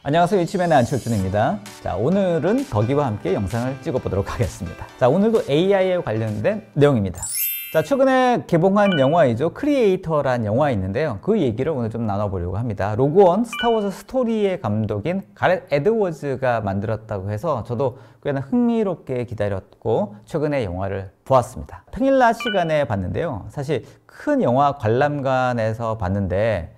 안녕하세요. 유치맨의 안철준입니다. 자, 오늘은 덕이와 함께 영상을 찍어보도록 하겠습니다. 자, 오늘도 AI에 관련된 내용입니다. 자, 최근에 개봉한 영화이죠. 크리에이터란 영화 있는데요. 그 얘기를 오늘 좀 나눠보려고 합니다. 로그원 스타워즈 스토리의 감독인 가렛 에드워즈가 만들었다고 해서 저도 꽤나 흥미롭게 기다렸고 최근에 영화를 보았습니다. 평일 낮 시간에 봤는데요. 사실 큰 영화 관람관에서 봤는데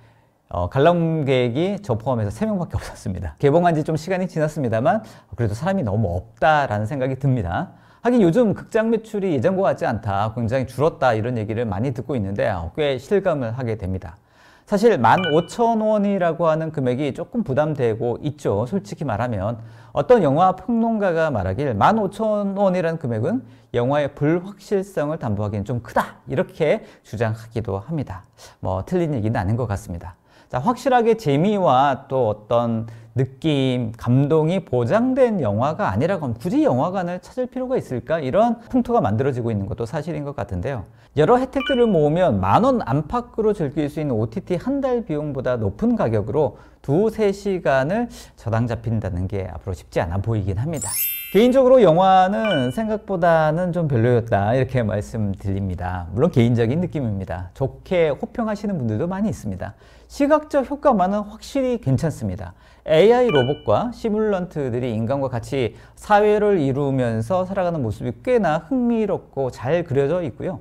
관람객이 저 포함해서 3명밖에 없었습니다. 개봉한 지 좀 시간이 지났습니다만 그래도 사람이 너무 없다라는 생각이 듭니다. 하긴 요즘 극장 매출이 예전과 같지 않다, 굉장히 줄었다 이런 얘기를 많이 듣고 있는데 꽤 실감을 하게 됩니다. 사실 15,000원이라고 하는 금액이 조금 부담되고 있죠. 솔직히 말하면 어떤 영화 평론가가 말하길 15,000원이라는 금액은 영화의 불확실성을 담보하기엔 좀 크다 이렇게 주장하기도 합니다. 뭐 틀린 얘기는 아닌 것 같습니다. 자, 확실하게 재미와 또 어떤 느낌, 감동이 보장된 영화가 아니라고 하면 굳이 영화관을 찾을 필요가 있을까? 이런 풍토가 만들어지고 있는 것도 사실인 것 같은데요. 여러 혜택들을 모으면 10,000원 안팎으로 즐길 수 있는 OTT 한 달 비용보다 높은 가격으로 2~3시간을 저당 잡힌다는 게 앞으로 쉽지 않아 보이긴 합니다. 개인적으로 영화는 생각보다는 좀 별로였다 이렇게 말씀드립니다. 물론 개인적인 느낌입니다. 좋게 호평하시는 분들도 많이 있습니다. 시각적 효과만은 확실히 괜찮습니다. AI 로봇과 시뮬런트들이 인간과 같이 사회를 이루면서 살아가는 모습이 꽤나 흥미롭고 잘 그려져 있고요.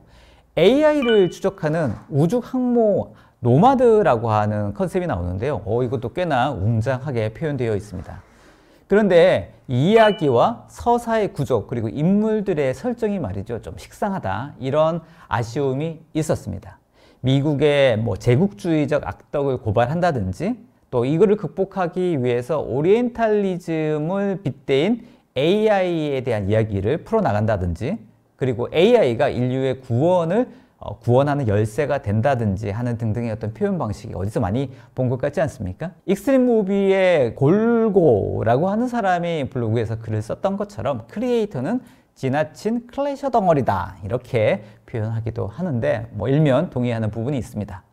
AI를 추적하는 우주 항모 노마드라고 하는 컨셉이 나오는데요. 이것도 꽤나 웅장하게 표현되어 있습니다. 그런데 이야기와 서사의 구조 그리고 인물들의 설정이 말이죠, 좀 식상하다 이런 아쉬움이 있었습니다. 미국의 제국주의적 악덕을 고발한다든지 또 이거를 극복하기 위해서 오리엔탈리즘을 빗대인 AI에 대한 이야기를 풀어나간다든지 그리고 AI가 인류의 구원하는 열쇠가 된다든지 하는 등등의 어떤 표현 방식이 어디서 많이 본 것 같지 않습니까? 익스트림 무비의 골고라고 하는 사람이 블로그에서 글을 썼던 것처럼 크리에이터는 지나친 클래셔 덩어리다 이렇게 표현하기도 하는데 일면 동의하는 부분이 있습니다.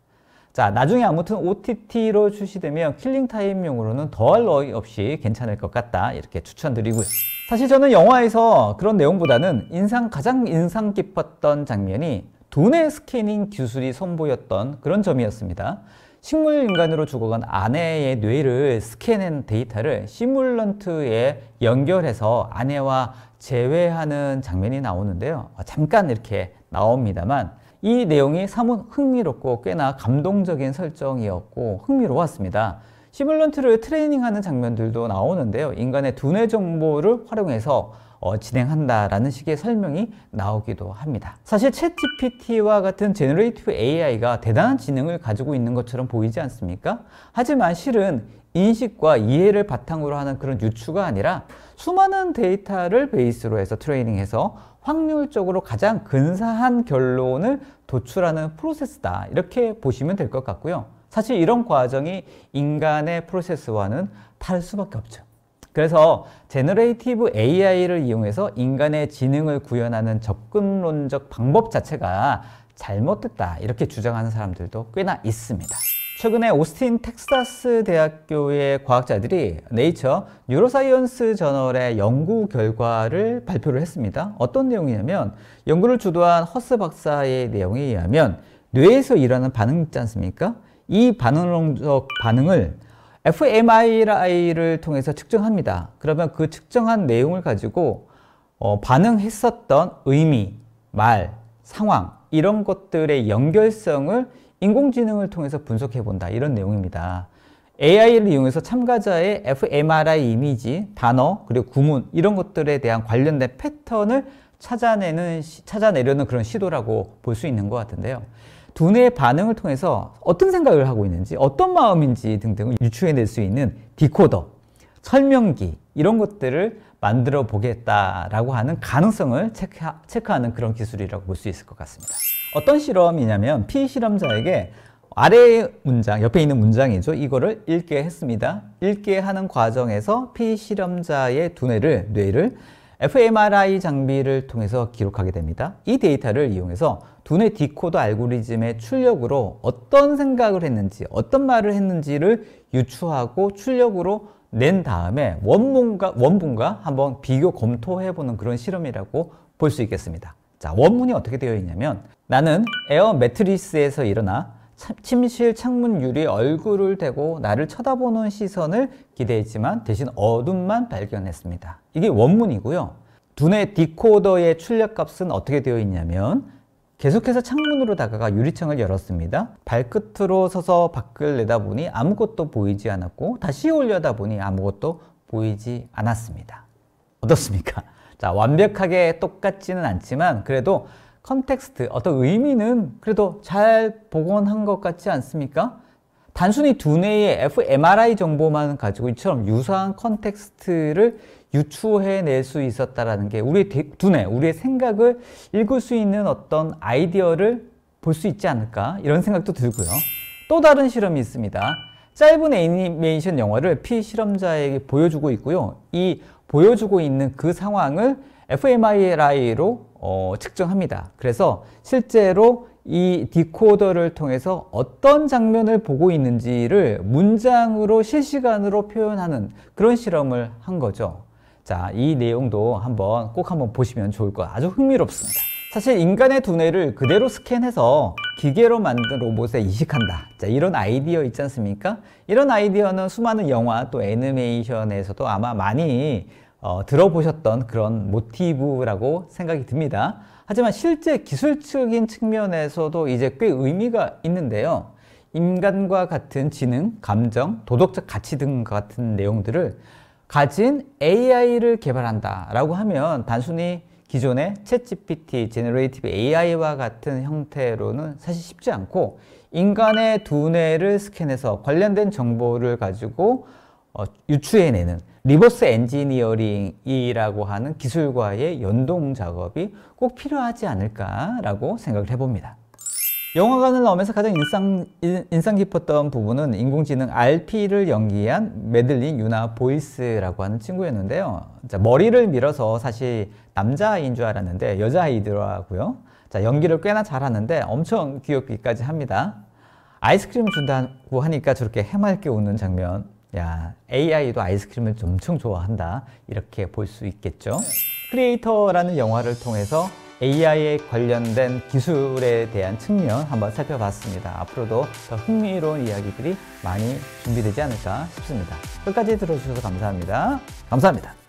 자, 나중에 아무튼 OTT로 출시되면 킬링타임용으로는 더할 나위 없이 괜찮을 것 같다 이렇게 추천드리고요. 사실 저는 영화에서 그런 내용보다는 가장 인상 깊었던 장면이 두뇌 스캐닝 기술이 선보였던 그런 점이었습니다. 식물인간으로 죽어간 아내의 뇌를 스캔한 데이터를 시뮬런트에 연결해서 아내와 재회하는 장면이 나오는데요. 잠깐 이렇게 나옵니다만 이 내용이 사뭇 흥미롭고 꽤나 감동적인 설정이었고 흥미로웠습니다. 시뮬런트를 트레이닝하는 장면들도 나오는데요. 인간의 두뇌 정보를 활용해서 진행한다라는 식의 설명이 나오기도 합니다. 사실 챗GPT와 같은 제너레이티브 AI가 대단한 지능을 가지고 있는 것처럼 보이지 않습니까? 하지만 실은 인식과 이해를 바탕으로 하는 그런 유추가 아니라 수많은 데이터를 베이스로 해서 트레이닝해서 확률적으로 가장 근사한 결론을 도출하는 프로세스다 이렇게 보시면 될 것 같고요. 사실 이런 과정이 인간의 프로세스와는 다를 수밖에 없죠. 그래서 제너레이티브 AI를 이용해서 인간의 지능을 구현하는 접근론적 방법 자체가 잘못됐다 이렇게 주장하는 사람들도 꽤나 있습니다. 최근에 오스틴 텍사스 대학교의 과학자들이 네이처 뉴로사이언스 저널의 연구 결과를 발표를 했습니다. 어떤 내용이냐면 연구를 주도한 허스 박사의 내용에 의하면 뇌에서 일어나는 반응 있지 않습니까? 이 반응론적 반응을 fMRI를 통해서 측정합니다. 그러면 그 측정한 내용을 가지고 반응했었던 의미, 말, 상황 이런 것들의 연결성을 인공지능을 통해서 분석해 본다 이런 내용입니다. AI를 이용해서 참가자의 fMRI 이미지, 단어, 그리고 구문 이런 것들에 대한 관련된 패턴을 찾아내려는 그런 시도라고 볼 수 있는 것 같은데요. 두뇌의 반응을 통해서 어떤 생각을 하고 있는지 어떤 마음인지 등등을 유추해낼 수 있는 디코더, 설명기 이런 것들을 만들어 보겠다라고 하는 가능성을 체크하는 그런 기술이라고 볼 수 있을 것 같습니다. 어떤 실험이냐면 피실험자에게 아래의 문장, 옆에 있는 문장이죠. 이거를 읽게 했습니다. 읽게 하는 과정에서 피실험자의 뇌를 fMRI 장비를 통해서 기록하게 됩니다. 이 데이터를 이용해서 두뇌 디코더 알고리즘의 출력으로 어떤 생각을 했는지, 어떤 말을 했는지를 유추하고 출력으로 낸 다음에 원문과 한번 비교 검토해보는 그런 실험이라고 볼 수 있겠습니다. 자, 원문이 어떻게 되어 있냐면 나는 에어 매트리스에서 일어나 침실 창문 유리에 얼굴을 대고 나를 쳐다보는 시선을 기대했지만 대신 어둠만 발견했습니다. 이게 원문이고요. 두뇌 디코더의 출력값은 어떻게 되어 있냐면 계속해서 창문으로 다가가 유리창을 열었습니다. 발끝으로 서서 밖을 내다보니 아무것도 보이지 않았고 다시 올려다보니 아무것도 보이지 않았습니다. 어떻습니까? 자, 완벽하게 똑같지는 않지만 그래도 컨텍스트, 어떤 의미는 그래도 잘 복원한 것 같지 않습니까? 단순히 두뇌의 fMRI 정보만 가지고 이처럼 유사한 컨텍스트를 유추해낼 수 있었다는 게 우리의 두뇌, 우리의 생각을 읽을 수 있는 어떤 아이디어를 볼 수 있지 않을까 이런 생각도 들고요. 또 다른 실험이 있습니다. 짧은 애니메이션 영화를 피실험자에게 보여주고 있고요. 이 보여주고 있는 그 상황을 fMRI로 측정합니다. 그래서 실제로 이 디코더를 통해서 어떤 장면을 보고 있는지를 문장으로 실시간으로 표현하는 그런 실험을 한 거죠. 자, 이 내용도 꼭 한번 보시면 좋을 거예요. 아주 흥미롭습니다. 사실 인간의 두뇌를 그대로 스캔해서 기계로 만든 로봇에 이식한다. 자, 이런 아이디어 있지 않습니까? 이런 아이디어는 수많은 영화 또 애니메이션에서도 아마 많이 들어보셨던 그런 모티브라고 생각이 듭니다. 하지만 실제 기술적인 측면에서도 이제 꽤 의미가 있는데요. 인간과 같은 지능, 감정, 도덕적 가치 등 같은 내용들을 가진 AI를 개발한다 라고 하면 단순히 기존의 챗GPT, 제너레이티브 AI와 같은 형태로는 사실 쉽지 않고 인간의 두뇌를 스캔해서 관련된 정보를 가지고 유추해내는 리버스 엔지니어링이라고 하는 기술과의 연동 작업이 꼭 필요하지 않을까라고 생각을 해봅니다. 영화관을 나오면서 가장 인상 깊었던 부분은 인공지능 RP를 연기한 매들린 유나 보이스라고 하는 친구였는데요. 자, 머리를 밀어서 사실 남자아이인 줄 알았는데 여자아이더라고요. 자, 연기를 꽤나 잘하는데 엄청 귀엽기까지 합니다. 아이스크림 준다고 하니까 저렇게 해맑게 웃는 장면, 야, AI도 아이스크림을 엄청 좋아한다 이렇게 볼 수 있겠죠. 크리에이터라는 영화를 통해서 AI에 관련된 기술에 대한 측면 한번 살펴봤습니다. 앞으로도 더 흥미로운 이야기들이 많이 준비되지 않을까 싶습니다. 끝까지 들어주셔서 감사합니다. 감사합니다.